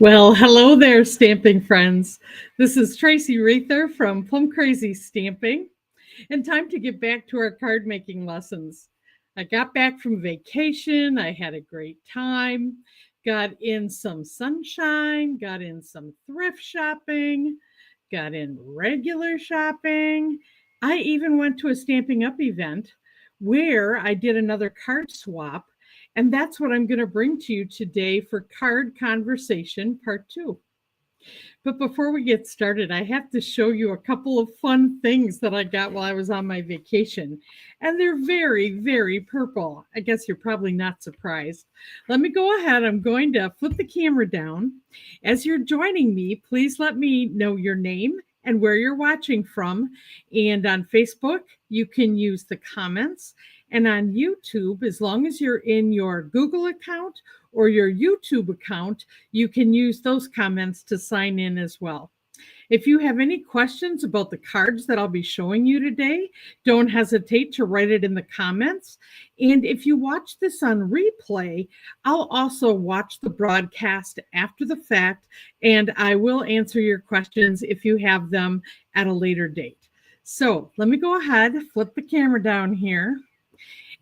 Well, hello there, stamping friends. This is Traci Raether from Plum Crazy Stamping, and time to get back to our card making lessons. I got back from vacation. I had a great time, got in some sunshine, got in some thrift shopping, got in regular shopping. I even went to a Stamping Up event where I did another card swap. And that's what I'm going to bring to you today for Card Conversation Part 2. But before we get started, I have to show you a couple of fun things that I got while I was on my vacation. And they're very, very purple. I guess you're probably not surprised. Let me go ahead. I'm going to flip the camera down. As you're joining me, please let me know your name and where you're watching from. And on Facebook, you can use the comments. And on YouTube, as long as you're in your Google account or your YouTube account, you can use those comments to sign in as well. If you have any questions about the cards that I'll be showing you today, don't hesitate to write it in the comments. And if you watch this on replay, I'll also watch the broadcast after the fact, and I will answer your questions if you have them at a later date. So let me go ahead, flip the camera down here.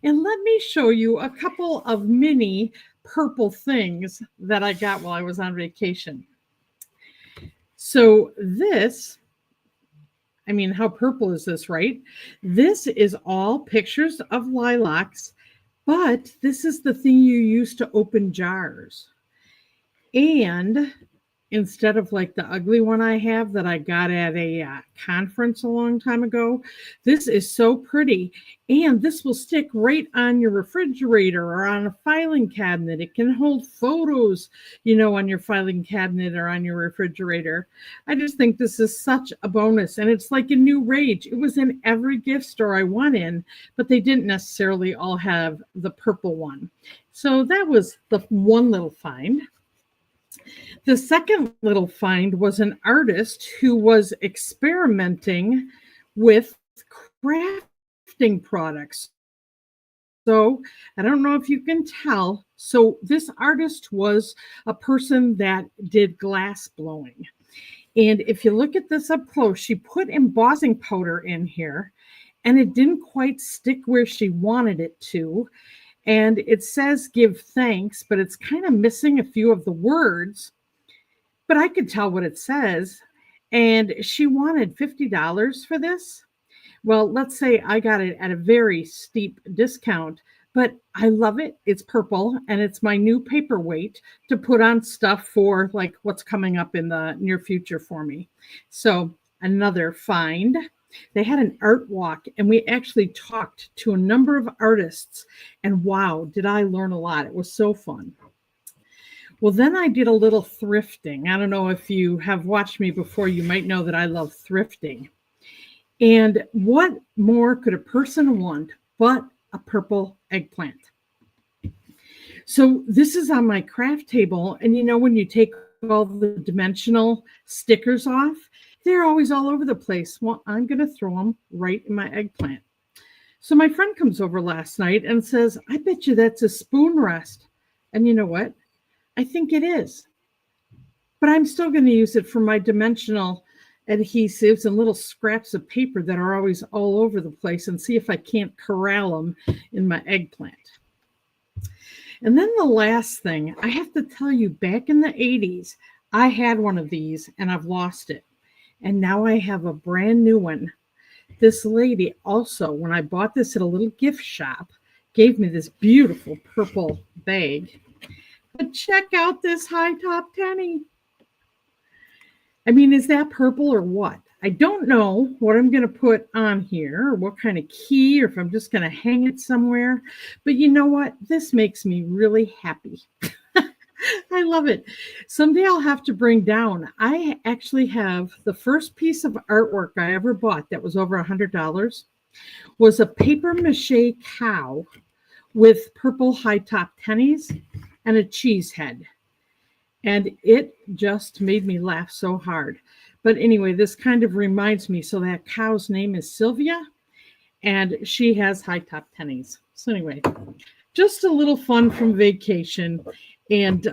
And let me show you a couple of mini purple things that I got while I was on vacation. So this, how purple is this, right? This is all pictures of lilacs, but this is the thing you use to open jars. And instead of like the ugly one I have that I got at a conference a long time ago, this is so pretty. And this will stick right on your refrigerator or on a filing cabinet. It can hold photos, on your filing cabinet or on your refrigerator. I just think this is such a bonus. And it's like a new rage. It was in every gift store I went in, but they didn't necessarily all have the purple one. So that was the one little find. The second little find was an artist who was experimenting with crafting products. So I don't know if you can tell. So this artist was a person that did glass blowing. And if you look at this up close, she put embossing powder in here, and it didn't quite stick where she wanted it to. And it says give thanks, but it's kind of missing a few of the words. But I could tell what it says. And she wanted $50 for this. Well, let's say I got it at a very steep discount, but I love it. It's purple, and it's my new paperweight to put on stuff for like what's coming up in the near future for me. So another find. They had an art walk, and we actually talked to a number of artists, and wow, did I learn a lot. It was so fun. Well, then I did a little thrifting. I don't know if you have watched me before, you might know that I love thrifting. And what more could a person want but a purple eggplant? So this is on my craft table, and when you take all the dimensional stickers off, they're always all over the place. Well, I'm going to throw them right in my eggplant. So my friend comes over last night and says, I bet you that's a spoon rest. And you know what? I think it is. But I'm still going to use it for my dimensional adhesives and little scraps of paper that are always all over the place, and see if I can't corral them in my eggplant. And then the last thing, I have to tell you, back in the 80s, I had one of these and I've lost it. And now I have a brand new one. This lady also, when I bought this at a little gift shop, gave me this beautiful purple bag. But check out this high top tenny. Is that purple or what? I don't know what I'm going to put on here or what kind of key, or if I'm just going to hang it somewhere. But you know what? This makes me really happy. I love it. Someday I'll have to bring down. I actually have the first piece of artwork I ever bought that was over $100 was a paper mache cow with purple high top tennies and a cheese head. And it just made me laugh so hard. But anyway, this kind of reminds me. So that cow's name is Sylvia, and she has high top tennies. So anyway, just a little fun from vacation. And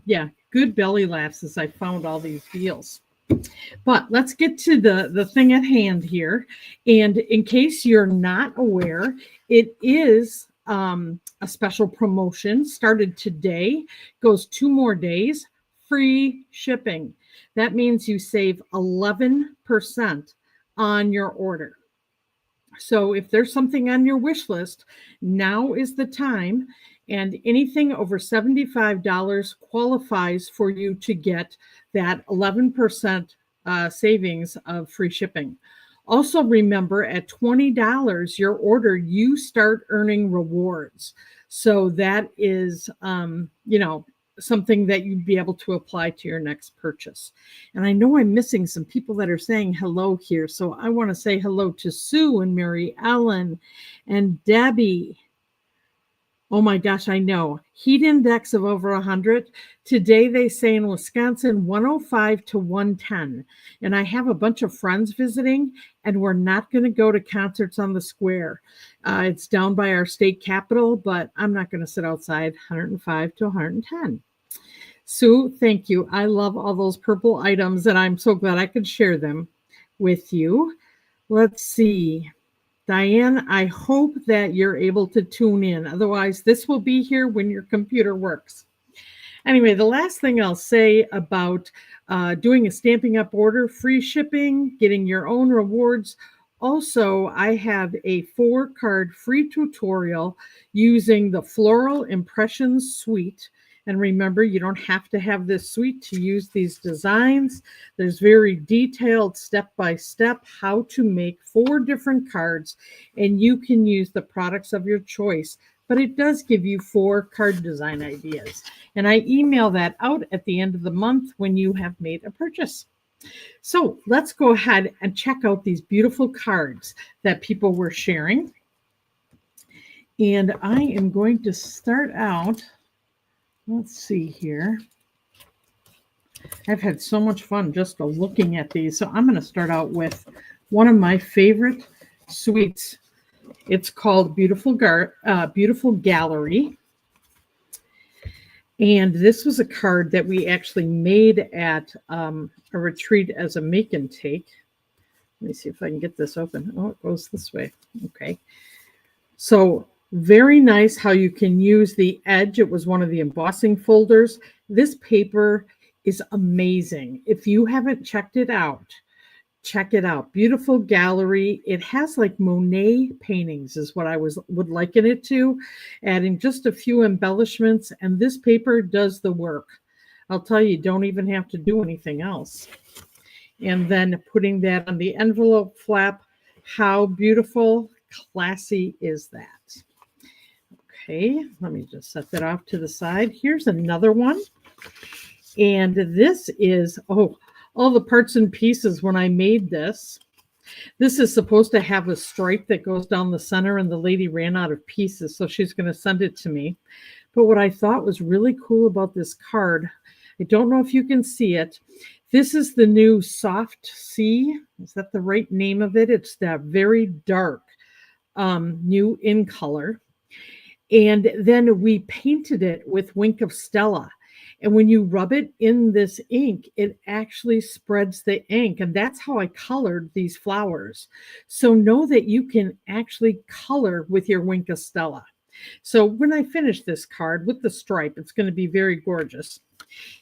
yeah, good belly laughs as I found all these deals. But let's get to the thing at hand here. And in case you're not aware, it is a special promotion started today, goes 2 more days, free shipping. That means you save 11% on your order. So if there's something on your wish list, now is the time. And anything over $75 qualifies for you to get that 11% savings of free shipping. Also, remember at $20 your order, you start earning rewards. So that is, something that you'd be able to apply to your next purchase. And I know I'm missing some people that are saying hello here. So I want to say hello to Sue and Mary Ellen and Debbie. Oh my gosh, I know. Heat index of over 100. Today they say in Wisconsin 105 to 110. And I have a bunch of friends visiting, and we're not going to go to concerts on the square. It's down by our state capitol, but I'm not going to sit outside. 105 to 110. Sue, thank you. I love all those purple items, and I'm so glad I could share them with you. Let's see. Diane, I hope that you're able to tune in. Otherwise, this will be here when your computer works. Anyway, the last thing I'll say about doing a Stampin' Up! Order, free shipping, getting your own rewards. Also, I have a 4-card free tutorial using the Floral Impressions Suite. And remember, you don't have to have this suite to use these designs. There's very detailed step-by-step how to make 4 different cards, and you can use the products of your choice. But it does give you 4 card design ideas. And I email that out at the end of the month when you have made a purchase. So let's go ahead and check out these beautiful cards that people were sharing. And I am going to start out. Let's see here. I've had so much fun just looking at these. So I'm going to start out with one of my favorite suites. It's called Beautiful Gallery. And this was a card that we actually made at a retreat as a make and take. Let me see if I can get this open. Oh, it goes this way. Okay. So very nice how you can use the edge. It was one of the embossing folders. This paper is amazing. If you haven't checked it out, check it out. Beautiful Gallery. It has like Monet paintings is what I would liken it to, adding just a few embellishments, and this paper does the work. I'll tell you, don't even have to do anything else. And then putting that on the envelope flap. How beautiful, classy is that? Okay, let me just set that off to the side. Here's another one. And this is, all the parts and pieces when I made this. This is supposed to have a stripe that goes down the center, and the lady ran out of pieces, so she's going to send it to me. But what I thought was really cool about this card, I don't know if you can see it. This is the new Soft Sea. Is that the right name of it? It's that very dark new in color. And then we painted it with Wink of Stella. And when you rub it in this ink, it actually spreads the ink. And that's how I colored these flowers. So know that you can actually color with your Wink of Stella. So when I finish this card with the stripe, it's going to be very gorgeous.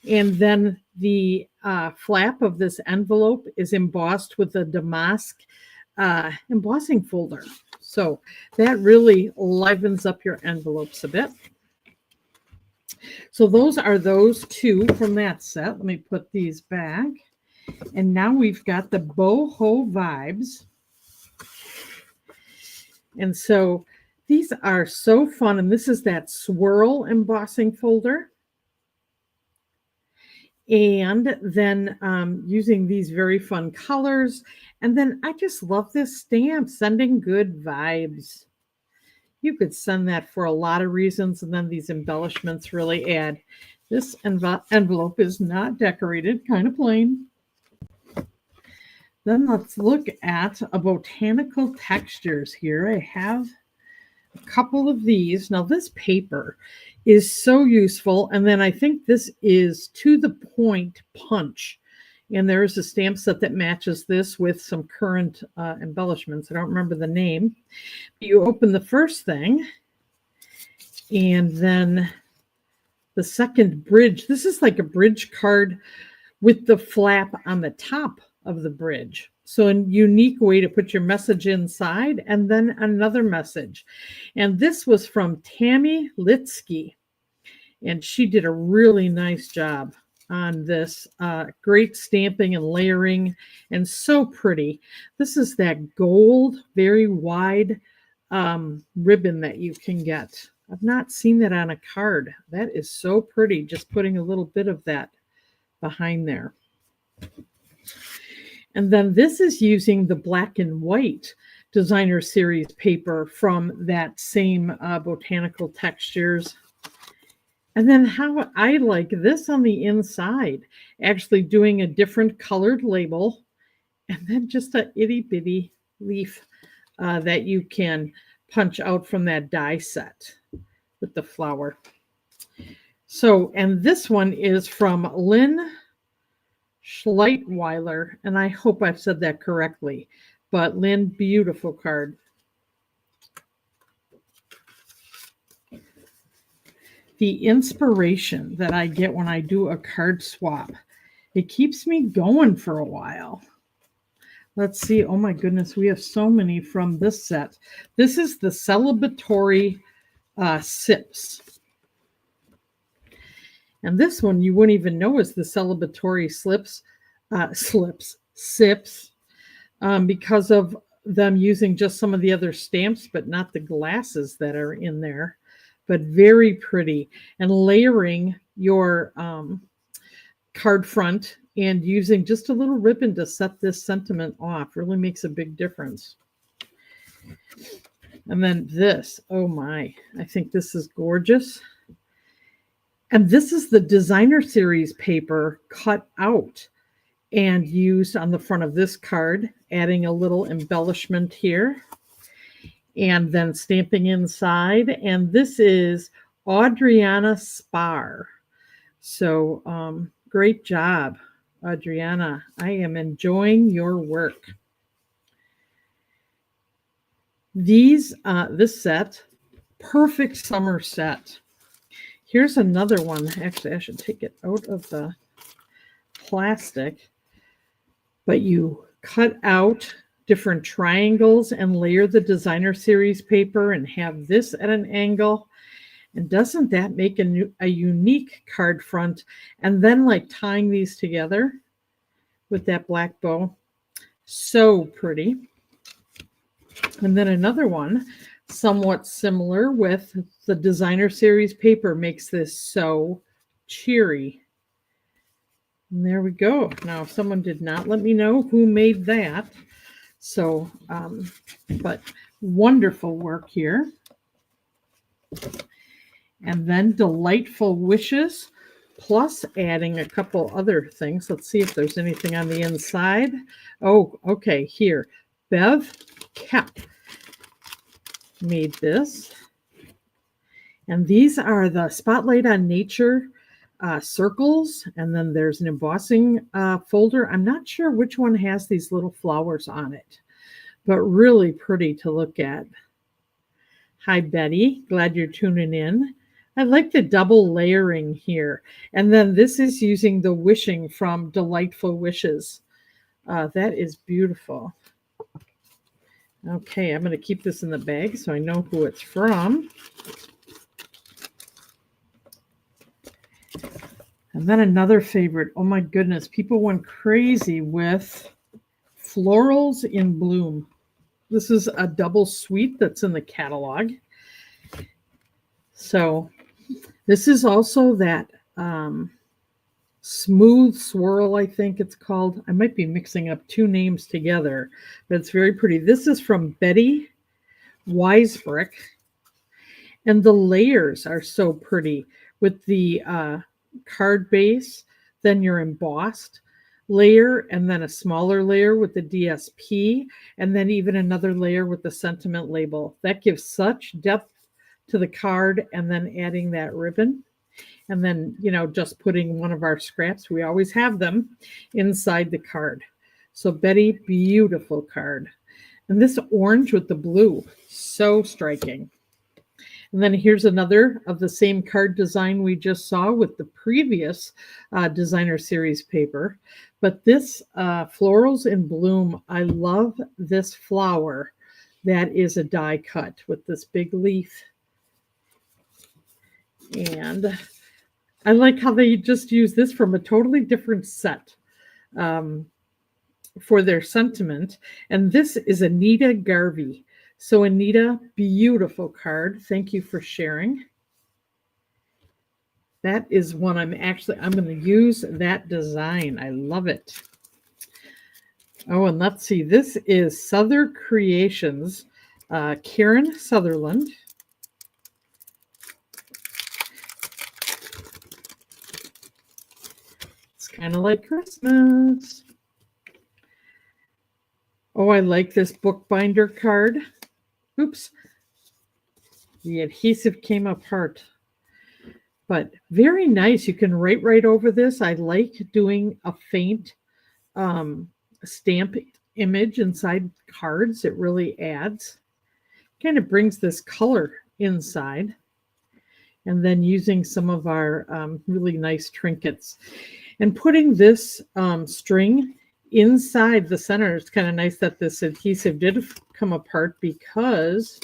And then the flap of this envelope is embossed with a damask embossing folder. So that really livens up your envelopes a bit. So those are those 2 from that set. Let me put these back. And now we've got the boho vibes. And so these are so fun. And this is that swirl embossing folder. And then using these very fun colors. And then I just love this stamp, sending good vibes. You could send that for a lot of reasons, and then these embellishments really add. This envelope is not decorated, kind of plain. Then let's look at a botanical textures here. I have a couple of these. Now this paper is so useful. And then I think this is To the Point Punch. And there is a stamp set that matches this with some current embellishments. I don't remember the name. You open the first thing, and then the second bridge. This is like a bridge card with the flap on the top of the bridge. So a unique way to put your message inside, and then another message. And this was from Tammy Litsky. And she did a really nice job on this. Great stamping and layering, and so pretty. This is that gold, very wide ribbon that you can get. I've not seen that on a card. That is so pretty, just putting a little bit of that behind there. And then this is using the black and white designer series paper from that same Botanical Textures. And then how I like this on the inside, actually doing a different colored label, and then just a itty bitty leaf that you can punch out from that die set with the flower. So, and this one is from Lynn Schleitweiler, and I hope I've said that correctly. But Lynn, beautiful card. The inspiration that I get when I do a card swap, it keeps me going for a while. Let's see. Oh my goodness, we have so many from this set. This is the celebratory sips. And this one you wouldn't even know is the celebratory sips, because of them using just some of the other stamps, but not the glasses that are in there. But very pretty, and layering your card front and using just a little ribbon to set this sentiment off really makes a big difference. And then this, oh my, I think this is gorgeous. And this is the designer series paper cut out and used on the front of this card, adding a little embellishment here. And then stamping inside. And this is Adriana Spar. So great job, Adriana. I am enjoying your work. This set, perfect summer set. Here's another one. Actually, I should take it out of the plastic. But you cut out different triangles and layer the designer series paper and have this at an angle. And doesn't that make a unique card front? And then like tying these together with that black bow. So pretty. And then another one, somewhat similar with the designer series paper, makes this so cheery. And there we go. Now, someone did not let me know who made that. So, but wonderful work here. And then Delightful Wishes, plus adding a couple other things. Let's see if there's anything on the inside. Oh, okay, here. Bev Kep made this. And these are the Spotlight on Nature circles. And then there's an embossing folder. I'm not sure which one has these little flowers on it, but really pretty to look at. Hi, Betty. Glad you're tuning in. I like the double layering here. And then this is using the wishing from Delightful Wishes. That is beautiful. Okay, I'm going to keep this in the bag so I know who it's from. And then another favorite. Oh my goodness, people went crazy with Florals in Bloom. This is a double suite that's in the catalog. So this is also that smooth swirl, I think it's called. I might be mixing up two names together, but it's very pretty. This is from Betty Weisbrick. And the layers are so pretty with the card base, then you're embossed layer and then a smaller layer with the DSP and then even another layer with the sentiment label. That gives such depth to the card, and then adding that ribbon, and then, just putting one of our scraps, we always have them, inside the card. So Betty, beautiful card. And this orange with the blue, so striking. And then here's another of the same card design we just saw with the previous designer series paper. But this Florals in Bloom, I love this flower that is a die cut with this big leaf. And I like how they just use this from a totally different set for their sentiment. And this is Anita Garvey. So Anita, beautiful card. Thank you for sharing. That is one I'm going to use that design. I love it. Oh, and let's see. This is Southern Creations, Karen Sutherland. It's kind of like Christmas. Oh, I like this bookbinder card. Oops. The adhesive came apart. But very nice. You can write right over this. I like doing a faint stamp image inside cards. It really adds. Kind of brings this color inside. And then using some of our really nice trinkets. And putting this string inside the center. It's kind of nice that this adhesive did come apart, because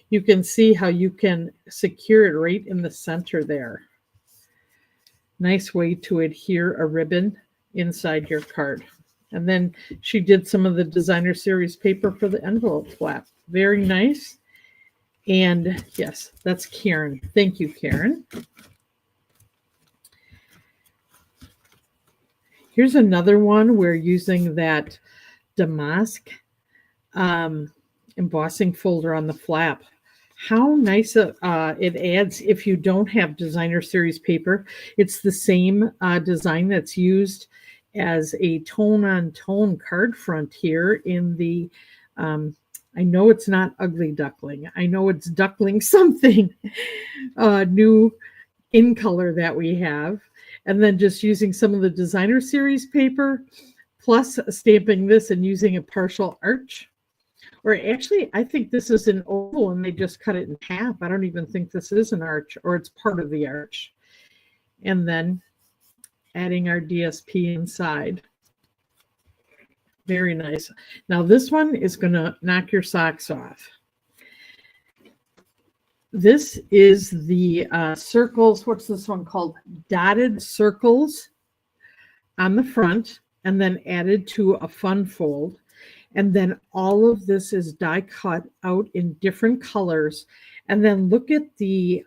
you can see how you can secure it right in the center there. Nice way to adhere a ribbon inside your card. And then she did some of the designer series paper for the envelope flap. Very nice. And yes, that's Karen. Thank you, Karen. Here's another one. We're using that damask embossing folder on the flap. How nice it adds if you don't have designer series paper. It's the same design that's used as a tone-on-tone card front here in the, I know it's not Ugly Duckling. I know it's Duckling something new in color that we have. And then just using some of the designer series paper, plus stamping this and using a partial arch. Or actually, I think this is an oval and they just cut it in half. I don't even think this is an arch, or it's part of the arch. And then adding our DSP inside. Very nice. Now this one is going to knock your socks off. This is the circles. What's this one called? Dotted circles on the front, and then added to a fun fold. And then all of this is die cut out in different colors. And then look at the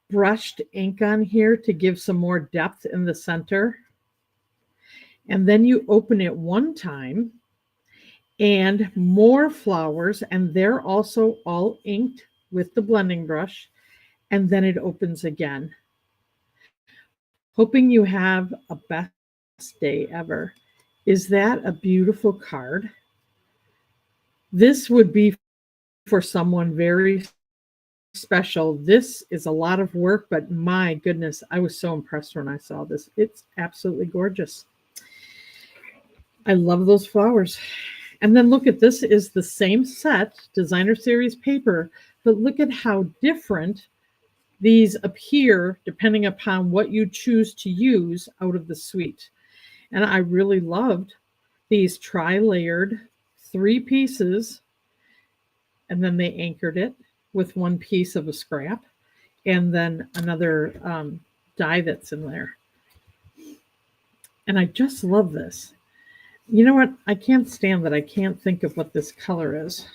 brushed ink on here to give some more depth in the center. And then you open it one time and more flowers, and they're also all inked with the blending brush, and then it opens again. Hoping you have a best day ever. Is that a beautiful card? This would be for someone very special. This is a lot of work, but my goodness, I was so impressed when I saw this. It's absolutely gorgeous. I love those flowers. And then look at this, is the same set, designer series paper, but look at how different these appear depending upon what you choose to use out of the suite. And I really loved these tri-layered 3 pieces, and then they anchored it with 1 piece of a scrap, and then another die that's in there. And I just love this. You know what? I can't stand that I can't think of what this color is.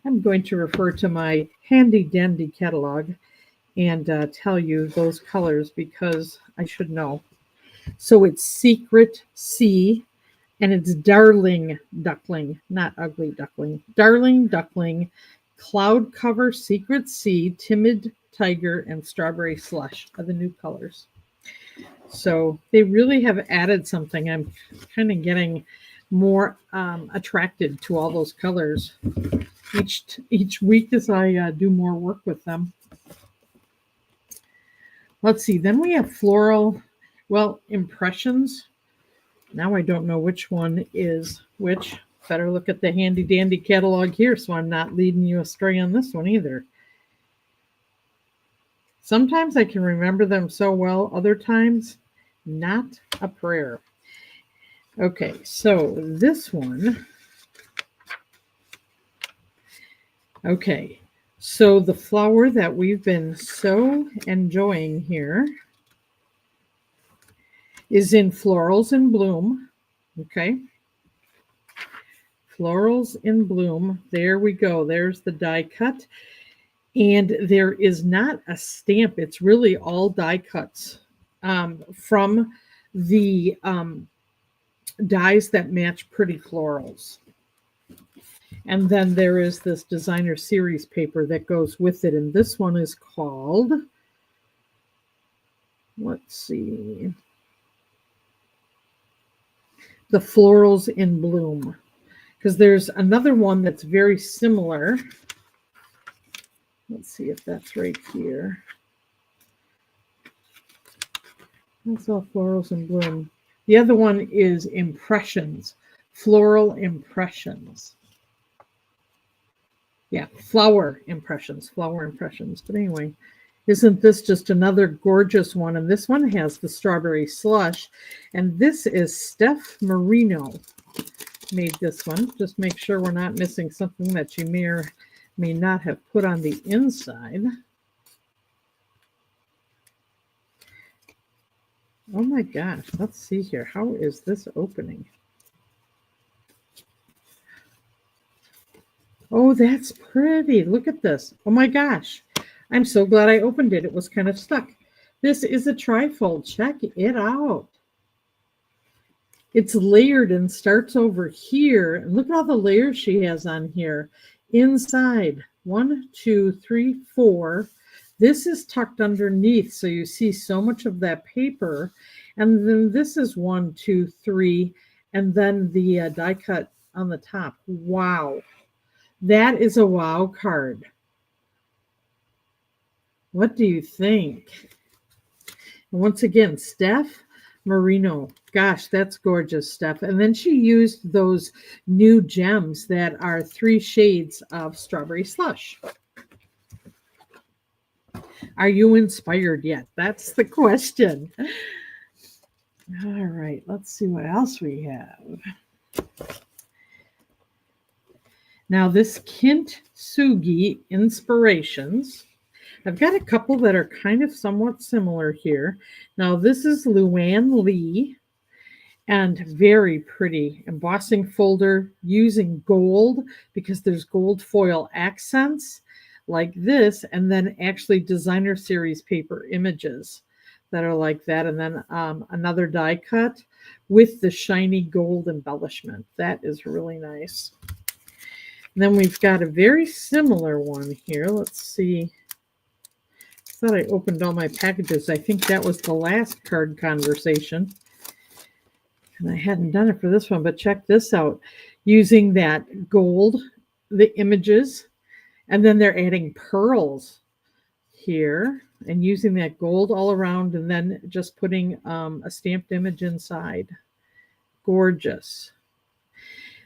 I'm going to refer to my handy dandy catalog and tell you those colors, because I should know. So it's Secret Sea, and it's Darling Duckling, not Ugly Duckling. Darling Duckling, Cloud Cover, Secret Sea, Timid Tiger, and Strawberry Slush are the new colors. So they really have added something. I'm kind of getting more attracted to all those colors each week as I do more work with them. Let's see. Then we have floral, well, impressions. Now I don't know which one is which. Better look at the handy dandy catalog here so I'm not leading you astray on this one either. Sometimes I can remember them so well, other times not a prayer. Okay, so this one. Okay, so the flower that we've been so enjoying here is in Florals in Bloom. Okay. Florals in Bloom. There we go. There's the die cut. And there is not a stamp. It's really all die cuts from the dies that match Pretty Florals. And then there is this designer series paper that goes with it. And this one is called, let's see, the Florals in Bloom. Because there's another one that's very similar. Let's see if that's right here. That's all Florals in Bloom. The other one is Impressions, Floral Impressions. Yeah, Flower Impressions. But anyway, isn't this just another gorgeous one? And this one has the strawberry slush. And this is Steph Marino made this one. Just make sure we're not missing something that you may or may not have put on the inside. Oh my gosh, let's see here. How is this opening? Oh, that's pretty. Look at this. Oh my gosh. I'm so glad I opened it. It was kind of stuck. This is a trifold. Check it out. It's layered and starts over here. And look at all the layers she has on here. Inside, 1, 2, 3, 4. This is tucked underneath, so you see so much of that paper. And then this is 1, 2, 3, and then the die cut on the top. Wow. That is a wow card. What do you think? And once again, Steph Marino. Gosh, that's gorgeous, Steph. And then she used those new gems that are 3 shades of strawberry slush. Are you inspired yet? That's the question. All right, let's see what else we have. Now, this Kintsugi Inspirations. I've got a couple that are kind of somewhat similar here. Now, this is Luann Lee, and very pretty embossing folder using gold because there's gold foil accents like this, and then actually designer series paper images that are like that, and then another die cut with the shiny gold embellishment. That is really nice. And then we've got a very similar one here. Let's see. I thought I opened all my packages. I think that was the last card conversation. And I hadn't done it for this one, but check this out. Using that gold, the images, and then they're adding pearls here and using that gold all around and then just putting a stamped image inside. Gorgeous.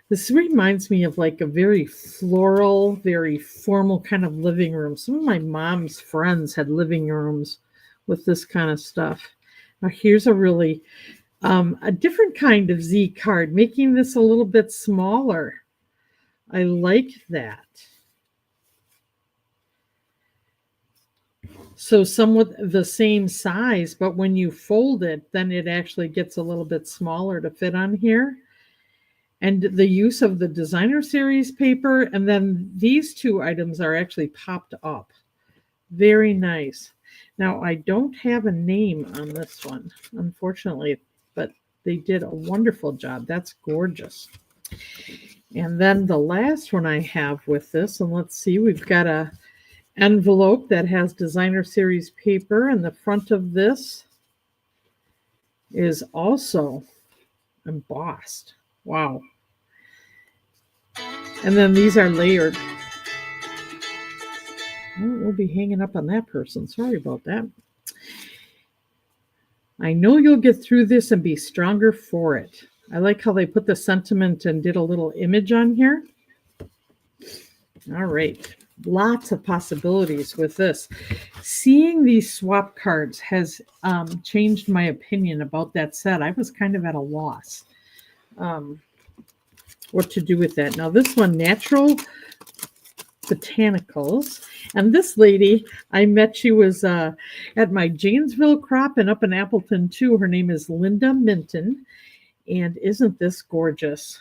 This reminds me of like a very floral, very formal kind of living room. Some of my mom's friends had living rooms with this kind of stuff. Now here's a really, a different kind of Z card, making this a little bit smaller. I like that. So somewhat the same size, but when you fold it, then it actually gets a little bit smaller to fit on here. And the use of the designer series paper, and then these 2 items are actually popped up. Very nice. Now, I don't have a name on this one, unfortunately, but they did a wonderful job. That's gorgeous. And then the last one I have with this, and let's see, we've got a envelope that has designer series paper in the front of this. is also embossed. Wow. And then these are layered. We'll be hanging up on that person. Sorry about that. I know you'll get through this and be stronger for it. I like how they put the sentiment and did a little image on here. All right. Lots of possibilities with this. Seeing these swap cards has changed my opinion about that set. I was kind of at a loss what to do with that. Now this one, Natural Botanicals. And this lady, I met, she was at my Janesville crop and up in Appleton too. Her name is Linda Minton. And isn't this gorgeous?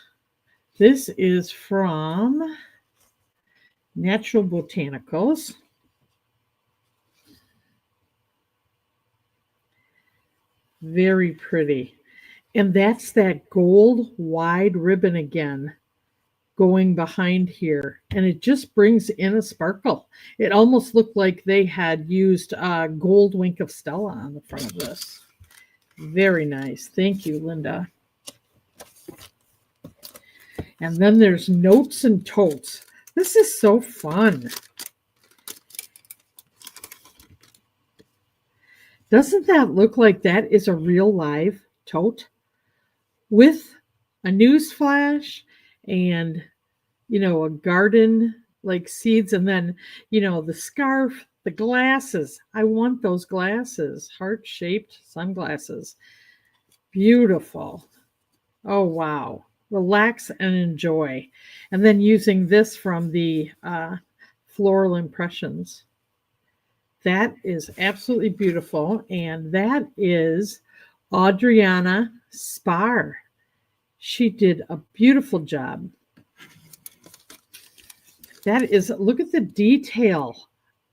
This is from Natural Botanicals. Very pretty. And that's that gold wide ribbon again going behind here. And it just brings in a sparkle. It almost looked like they had used gold Wink of Stella on the front of this. Very nice. Thank you, Linda. And then there's Notes and Totes. This is so fun. Doesn't that look like that is a real live tote with a news flash and, you know, a garden like seeds, and then, you know, the scarf, the glasses. I want those glasses, heart-shaped sunglasses. Beautiful. Oh, wow. Relax and enjoy. And then using this from the Floral Impressions. That is absolutely beautiful. And that is Adriana Spar. She did a beautiful job. That is, look at the detail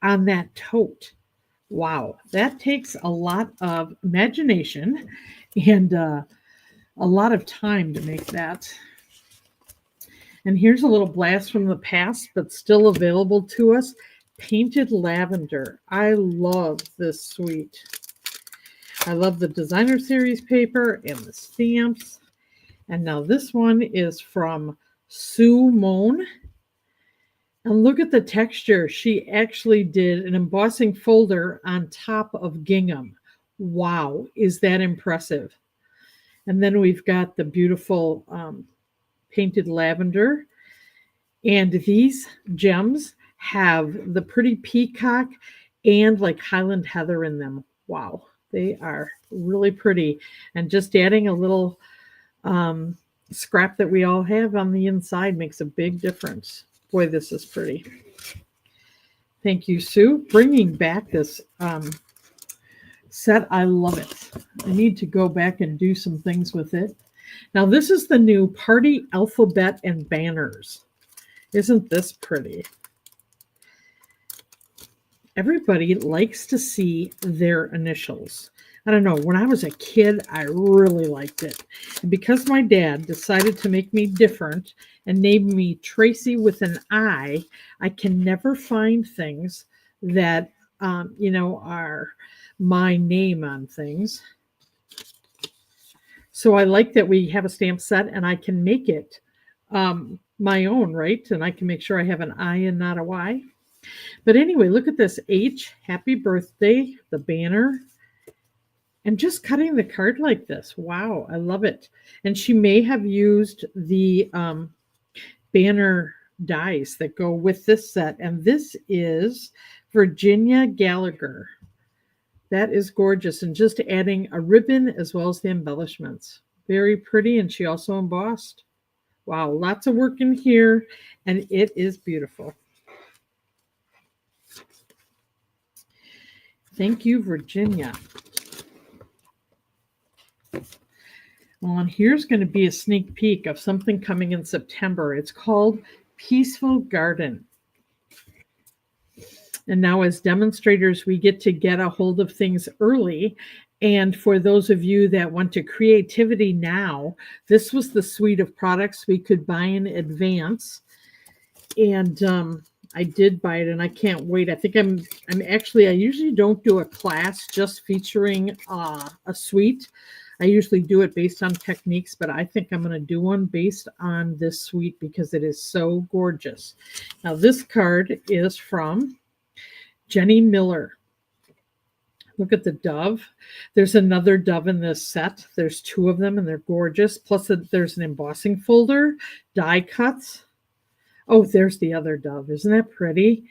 on that tote. Wow, that takes a lot of imagination and a lot of time to make that. And here's a little blast from the past, but still available to us. Painted Lavender. I love this suite. I love the designer series paper and the stamps. And now this one is from Sue Moan. And look at the texture. She actually did an embossing folder on top of gingham. Wow, is that impressive? And then we've got the beautiful Painted Lavender. And these gems have the pretty peacock and like Highland Heather in them. Wow, they are really pretty. And just adding a little scrap that we all have on the inside makes a big difference. Boy, this is pretty. Thank you, Sue. Bringing back this set. I love it. I need to go back and do some things with it. Now, this is the new Party Alphabet and Banners. Isn't this pretty? Everybody likes to see their initials. I don't know. When I was a kid, I really liked it. And because my dad decided to make me different and named me Tracy with an I can never find things that, you know, are my name on things. So I like that we have a stamp set and I can make it my own, right? And I can make sure I have an I and not a Y. But anyway, look at this H, happy birthday, the banner. And just cutting the card like this. Wow, I love it. And she may have used the banner dies that go with this set. And this is Virginia Gallagher. That is gorgeous. And just adding a ribbon as well as the embellishments. Very pretty. And she also embossed. Wow, lots of work in here. And it is beautiful. Thank you, Virginia. Well, and here's going to be a sneak peek of something coming in September. It's called Peaceful Garden. And now as demonstrators, we get to get a hold of things early. And for those of you that want to creativity now, this was the suite of products we could buy in advance. And I did buy it and I can't wait. I think I'm actually, I usually don't do a class just featuring a suite. I usually do it based on techniques, but I think I'm going to do one based on this suite because it is so gorgeous. Now, this card is from Jenny Miller. Look at the dove. There's another dove in this set. There's two of them, and they're gorgeous. Plus, there's an embossing folder, die cuts. Oh, there's the other dove. Isn't that pretty?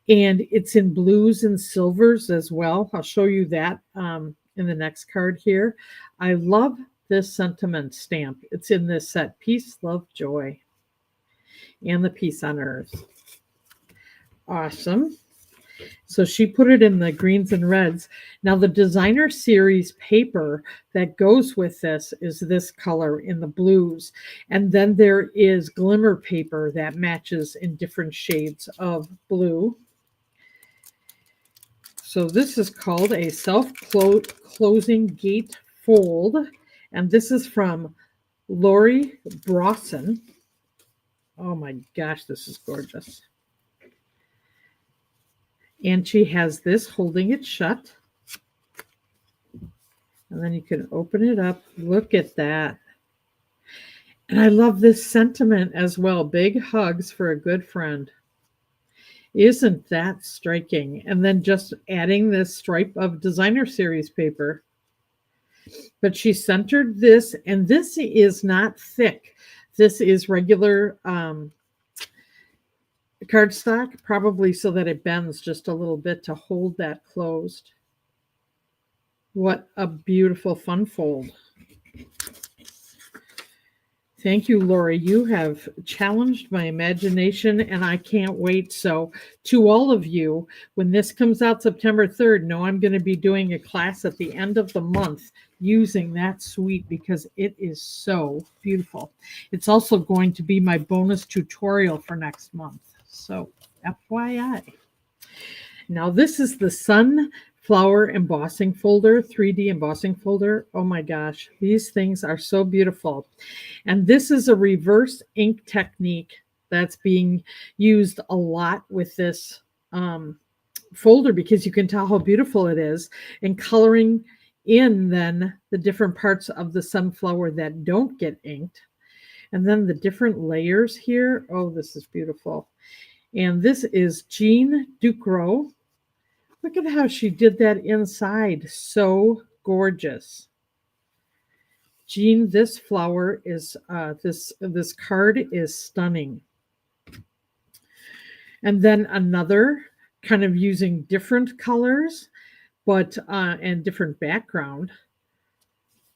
And it's in blues and silvers as well. I'll show you that in the next card here. I love this sentiment stamp. It's in this set, Peace, Love, Joy, and the Peace on Earth. Awesome. So she put it in the greens and reds. Now the designer series paper that goes with this is this color in the blues. And then there is glimmer paper that matches in different shades of blue. So this is called a self-closing gate fold. And this is from Lori Brawson. Oh my gosh, this is gorgeous. And she has this holding it shut. And then you can open it up. Look at that. And I love this sentiment as well. Big hugs for a good friend. Isn't that striking? And then just adding this stripe of designer series paper. But she centered this, and this is not thick. This is regular cardstock, probably so that it bends just a little bit to hold that closed. What a beautiful fun fold. Thank you, Lori. You have challenged my imagination, and I can't wait. So to all of you, when this comes out September 3rd, know I'm going to be doing a class at the end of the month using that suite because it is so beautiful. It's also going to be my bonus tutorial for next month. So FYI. Now this is the Sunflower embossing folder, 3D embossing folder. Oh my gosh, these things are so beautiful. And this is a reverse ink technique that's being used a lot with this folder because you can tell how beautiful it is, and coloring in then the different parts of the sunflower that don't get inked. And then the different layers here. Oh, this is beautiful. And this is Jean Ducrot. Look at how she did that inside. So gorgeous. Jean, this flower is, this card is stunning. And then another kind of using different colors, but, and different background.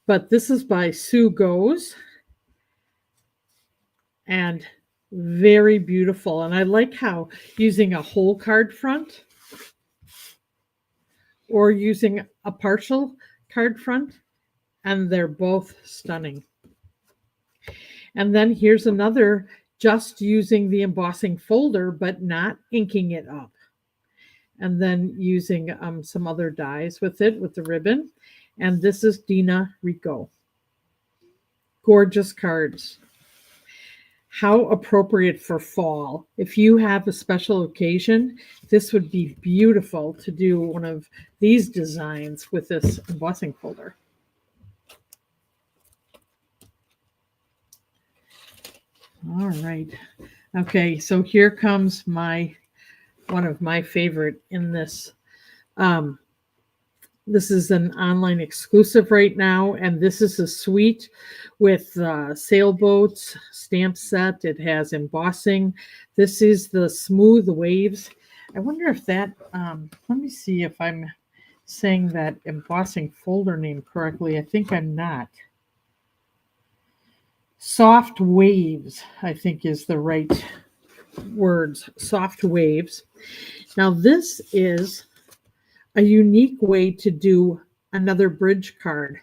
But this is by Sue Goes. And very beautiful. And I like how using a whole card front or using a partial card front, and they're both stunning. And then here's another, just using the embossing folder, but not inking it up. And then using some other dies with it, with the ribbon. And this is Dina Rico. Gorgeous cards. How appropriate for fall. If you have a special occasion, this would be beautiful to do one of these designs with this embossing folder. All right. Okay, so here comes one of my favorite in this. This is an online exclusive right now, and this is a suite with sailboats, stamp set. It has embossing. This is the Smooth Waves. I wonder if that, let me see if I'm saying that embossing folder name correctly. I think I'm not. Soft Waves, I think, is the right words. Soft Waves. Now this is a unique way to do another bridge card.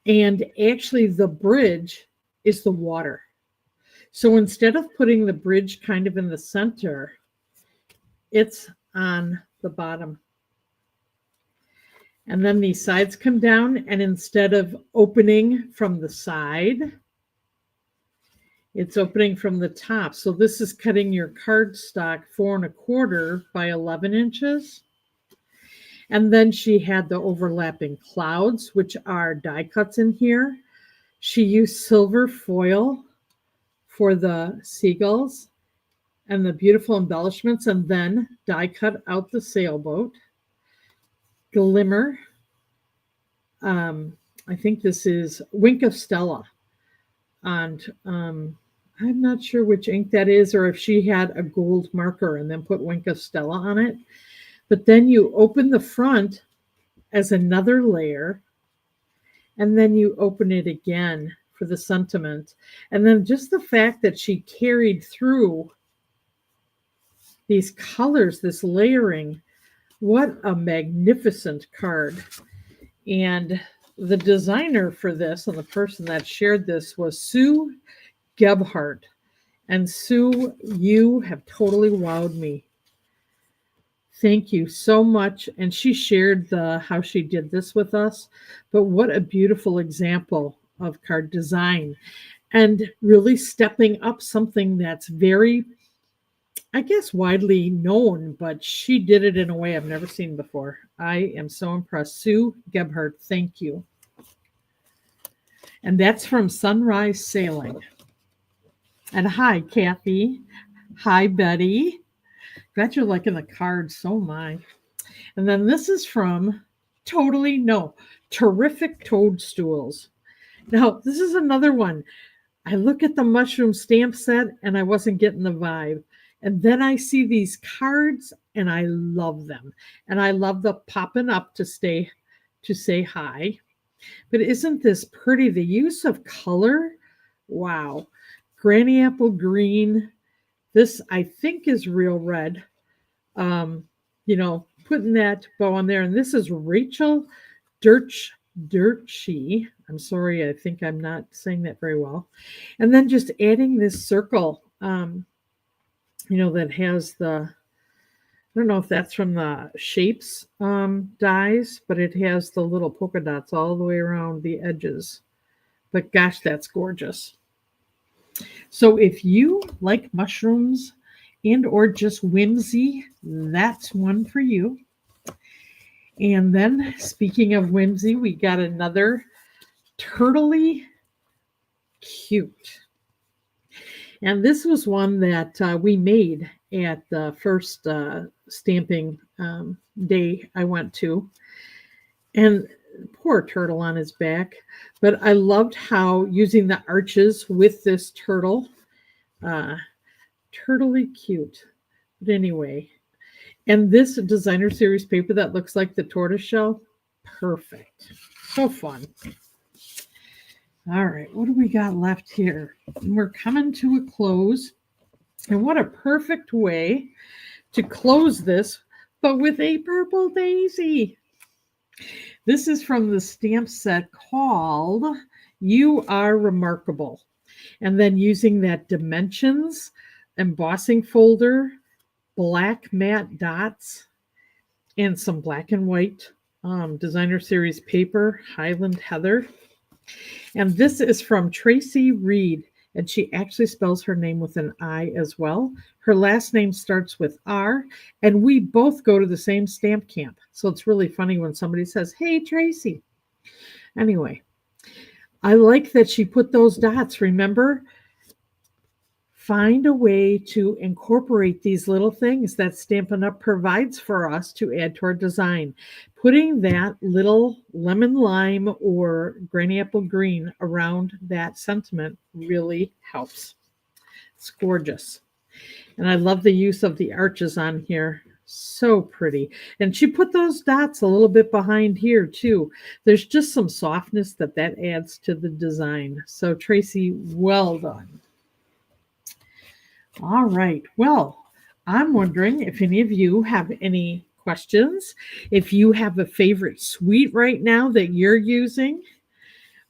And actually the bridge is the water. So instead of putting the bridge kind of in the center, it's on the bottom. And then these sides come down, and instead of opening from the side, it's opening from the top. So this is cutting your cardstock 4 1/4 by 11 inches. And then she had the overlapping clouds, which are die cuts in here. She used silver foil for the seagulls and the beautiful embellishments, and then die cut out the sailboat. Glimmer. I think this is Wink of Stella. And I'm not sure which ink that is, or if she had a gold marker and then put Wink of Stella on it. But then you open the front as another layer, and then you open it again for the sentiment. And then just the fact that she carried through these colors, this layering, what a magnificent card. And the designer for this and the person that shared this was Sue Gebhardt. And Sue, you have totally wowed me. Thank you so much. And she shared how she did this with us. But what a beautiful example of card design and really stepping up something that's very, I guess, widely known, but she did it in a way I've never seen before. I am so impressed. Sue Gebhardt, thank you. And that's from Sunrise Sailing. And hi, Kathy. Hi, Betty. Glad you're liking the cards. So am I. And then this is from Terrific Toadstools. Now, this is another one. I look at the mushroom stamp set and I wasn't getting the vibe. And then I see these cards and I love them. And I love the popping up to say hi. But isn't this pretty? The use of color. Wow. Granny apple green. This, I think, is real red. Putting that bow on there. And this is Rachel Dirtschi. I'm sorry, I think I'm not saying that very well. And then just adding this circle, that has I don't know if that's from the Shapes dies, but it has the little polka dots all the way around the edges. But gosh, that's gorgeous. So if you like mushrooms and or just whimsy, that's one for you. And then speaking of whimsy, we got another turtley cute. And this was one that we made at the first stamping day I went to. And poor turtle on his back. But I loved how using the arches with this turtle, turtley cute. But anyway, and this designer series paper that looks like the tortoiseshell, perfect. So fun. All right, what do we got left here? We're coming to a close. And what a perfect way to close this, but with a purple daisy. This is from the stamp set called You Are Remarkable. And then using that dimensions embossing folder, black matte dots, and some black and white designer series paper, Highland Heather. And this is from Traci Raether, and she actually spells her name with an I as well. Her last name starts with R, and we both go to the same stamp camp. So it's really funny when somebody says, hey, Tracy. Anyway, I like that she put those dots, remember? Find a way to incorporate these little things that Stampin' Up! Provides for us to add to our design. Putting that little lemon lime or granny apple green around that sentiment really helps. It's gorgeous. And I love the use of the arches on here. So pretty. And she put those dots a little bit behind here too. There's just some softness that adds to the design. So Tracy, well done. All right. Well, I'm wondering if any of you have any questions. If you have a favorite suite right now that you're using.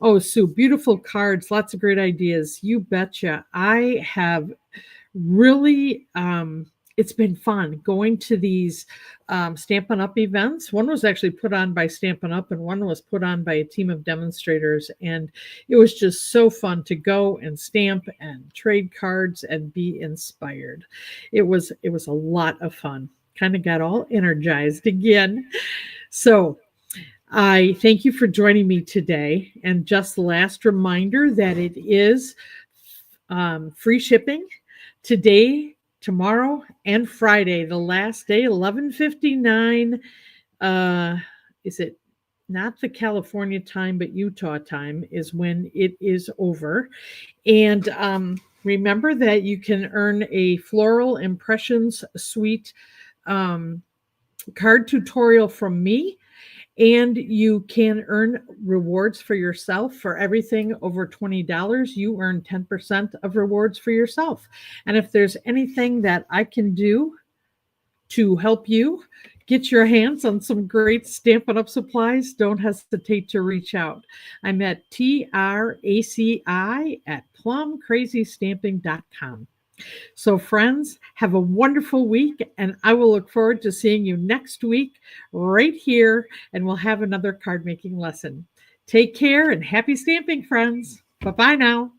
Oh, Sue, beautiful cards. Lots of great ideas. You betcha. I have really, it's been fun going to these Stampin' Up! Events. One was actually put on by Stampin' Up! And one was put on by a team of demonstrators. And it was just so fun to go and stamp and trade cards and be inspired. It was a lot of fun. Kind of got all energized again. So I thank you for joining me today. And just the last reminder that it is free shipping today, tomorrow, and Friday. The last day, 11:59. Is it not the California time, but Utah time is when it is over. And remember that you can earn a Floral Impressions Suite card tutorial from me. And you can earn rewards for yourself for everything over $20. You earn 10% of rewards for yourself. And if there's anything that I can do to help you get your hands on some great Stampin' Up! Supplies, don't hesitate to reach out. I'm at traci@plumcrazystamping.com. So, friends, have a wonderful week, and I will look forward to seeing you next week right here, and we'll have another card making lesson. Take care and happy stamping, friends. Bye bye now.